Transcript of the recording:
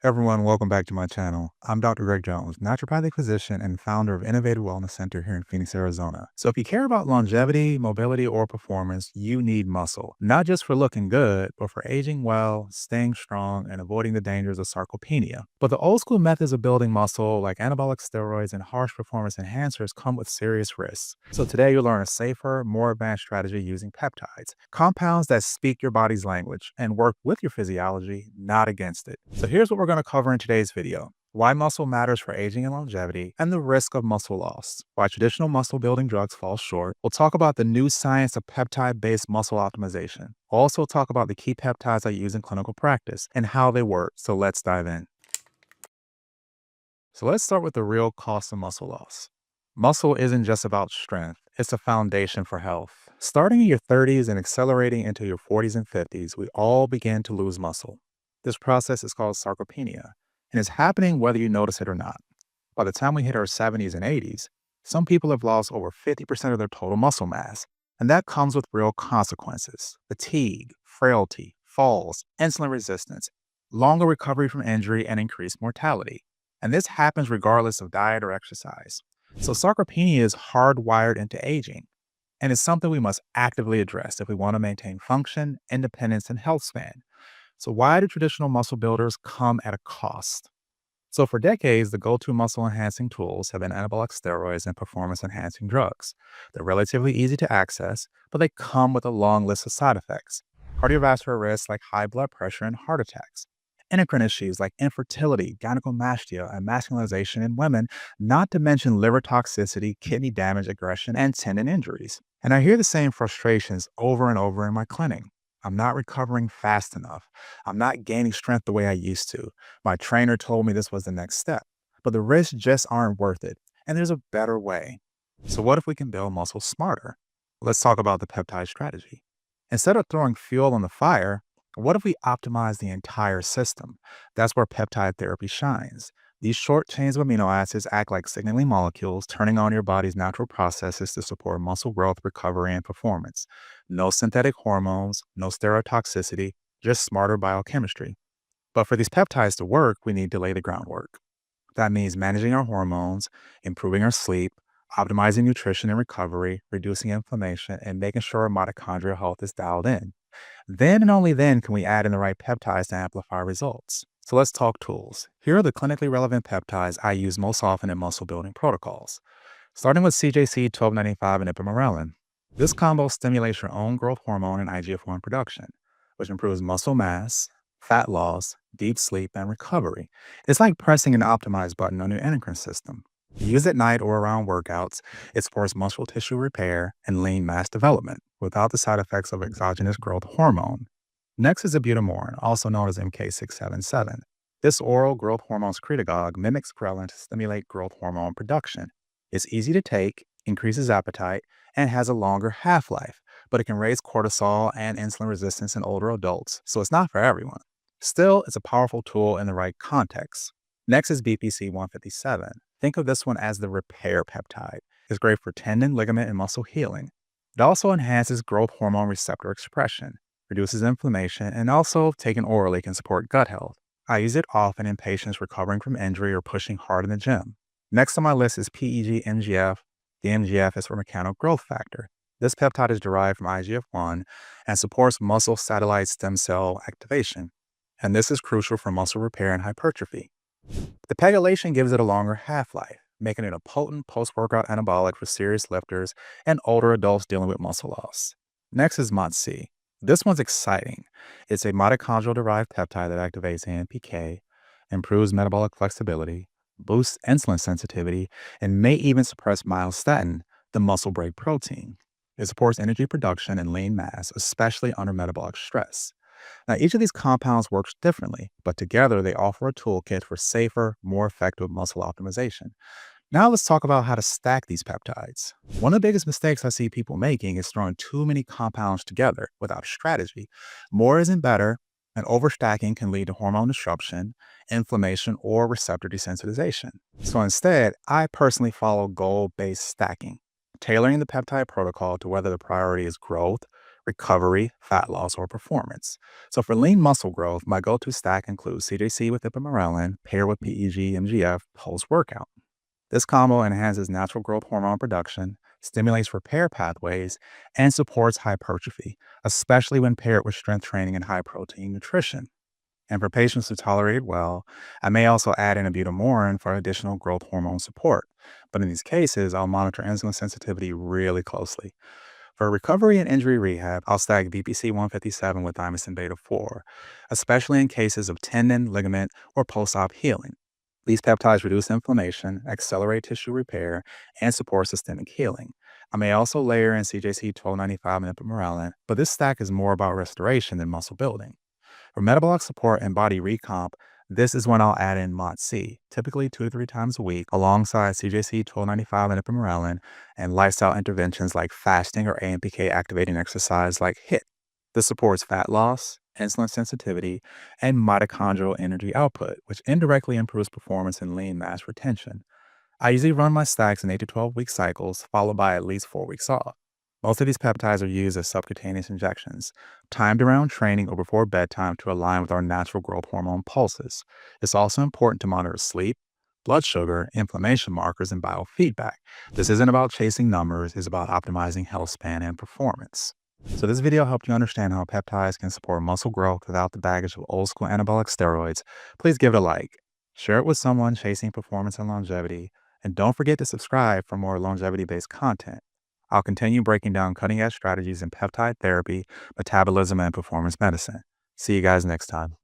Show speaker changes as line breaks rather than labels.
Everyone, welcome back to my channel. I'm Dr. Greg Jones, naturopathic physician and founder of Innovative Wellness Center here in Phoenix, Arizona. So if you care about longevity, mobility, or performance, you need muscle, not just for looking good, but for aging well, staying strong, and avoiding the dangers of sarcopenia. But the old school methods of building muscle, like anabolic steroids and harsh performance enhancers, come with serious risks. So today you'll learn a safer, more advanced strategy using peptides, compounds that speak your body's language and work with your physiology, not against it. So here's what we're going to cover in today's video: why muscle matters for aging and longevity, and the risk of muscle loss, why traditional muscle building drugs fall short. We'll talk about the new science of peptide-based muscle optimization. We'll also talk about the key peptides I use in clinical practice and how they work. So let's dive in. So let's start with the real cost of muscle loss. Muscle isn't just about strength, it's a foundation for health. Starting in your 30s and accelerating into your 40s and 50s, we all begin to lose muscle. This process is called sarcopenia, and it's happening whether you notice it or not. By the time we hit our 70s and 80s, some people have lost over 50% of their total muscle mass, and that comes with real consequences: fatigue, frailty, falls, insulin resistance, longer recovery from injury, and increased mortality. And this happens regardless of diet or exercise. So sarcopenia is hardwired into aging, and it's something we must actively address if we want to maintain function, independence, and health span. So why do traditional muscle builders come at a cost? So for decades, the go-to muscle enhancing tools have been anabolic steroids and performance enhancing drugs. They're relatively easy to access, but they come with a long list of side effects: cardiovascular risks like high blood pressure and heart attacks, endocrine issues like infertility, gynecomastia, and masculinization in women, not to mention liver toxicity, kidney damage, aggression, and tendon injuries. And I hear the same frustrations over and over in my clinic. I'm not recovering fast enough. I'm not gaining strength the way I used to. My trainer told me this was the next step, but the risks just aren't worth it. And there's a better way. So what if we can build muscle smarter? Let's talk about the peptide strategy. Instead of throwing fuel on the fire, what if we optimize the entire system? That's where peptide therapy shines. These short chains of amino acids act like signaling molecules, turning on your body's natural processes to support muscle growth, recovery, and performance. No synthetic hormones, no steroid toxicity, just smarter biochemistry. But for these peptides to work, we need to lay the groundwork. That means managing our hormones, improving our sleep, optimizing nutrition and recovery, reducing inflammation, and making sure our mitochondrial health is dialed in. Then and only then can we add in the right peptides to amplify results. So let's talk tools. Here are the clinically relevant peptides I use most often in muscle building protocols. Starting with CJC 1295 and Ipamorelin. This combo stimulates your own growth hormone and IGF-1 production, which improves muscle mass, fat loss, deep sleep, and recovery. It's like pressing an optimize button on your endocrine system. Used at night or around workouts, it supports muscle tissue repair and lean mass development without the side effects of exogenous growth hormone. Next is Ipamorelin, also known as MK677. This oral growth hormone secretagogue mimics ghrelin to stimulate growth hormone production. It's easy to take, increases appetite, and has a longer half-life, but it can raise cortisol and insulin resistance in older adults, so it's not for everyone. Still, it's a powerful tool in the right context. Next is BPC 157. Think of this one as the repair peptide. It's great for tendon, ligament, and muscle healing. It also enhances growth hormone receptor expression, reduces inflammation, and also, taken orally, can support gut health. I use it often in patients recovering from injury or pushing hard in the gym. Next on my list is PEG-MGF. The MGF is for mechanical growth factor. This peptide is derived from IGF-1 and supports muscle satellite stem cell activation. And this is crucial for muscle repair and hypertrophy. The pegylation gives it a longer half-life, making it a potent post-workout anabolic for serious lifters and older adults dealing with muscle loss. Next is MOTS-C. This one's exciting. It's a mitochondrial-derived peptide that activates AMPK, improves metabolic flexibility, boosts insulin sensitivity, and may even suppress myostatin, the muscle brake protein. It supports energy production and lean mass, especially under metabolic stress. Now, each of these compounds works differently, but together they offer a toolkit for safer, more effective muscle optimization. Now let's talk about how to stack these peptides. One of the biggest mistakes I see people making is throwing too many compounds together without strategy. More isn't better, and overstacking can lead to hormone disruption, inflammation, or receptor desensitization. So instead, I personally follow goal-based stacking, tailoring the peptide protocol to whether the priority is growth, recovery, fat loss, or performance. So for lean muscle growth, my go-to stack includes CJC with Ipamorelin paired with PEG-MGF post-workout. This combo enhances natural growth hormone production, stimulates repair pathways, and supports hypertrophy, especially when paired with strength training and high-protein nutrition. And for patients who tolerate it well, I may also add in a butamorin for additional growth hormone support. But in these cases, I'll monitor insulin sensitivity really closely. For recovery and injury rehab, I'll stack VPC 157 with thymosin beta 4, especially in cases of tendon, ligament, or post op healing. These peptides reduce inflammation, accelerate tissue repair, and support systemic healing. I may also layer in CJC 1295 and ipamorelin, but this stack is more about restoration than muscle building. For metabolic support and body recomp, this is when I'll add in MOTS-C, typically 2 to 3 times a week, alongside CJC 1295 and ipamorelin, and lifestyle interventions like fasting or AMPK activating exercise like HIIT. This supports fat loss, insulin sensitivity, and mitochondrial energy output, which indirectly improves performance and lean mass retention. I usually run my stacks in 8 to 12 week cycles, followed by at least 4 weeks off. Most of these peptides are used as subcutaneous injections, timed around training or before bedtime to align with our natural growth hormone pulses. It's also important to monitor sleep, blood sugar, inflammation markers, and biofeedback. This isn't about chasing numbers, it's about optimizing health span and performance. So this video helped you understand how peptides can support muscle growth without the baggage of old school anabolic steroids. Please give it a like. Share it with someone chasing performance and longevity. And don't forget to subscribe for more longevity-based content. I'll continue breaking down cutting-edge strategies in peptide therapy, metabolism, and performance medicine. See you guys next time.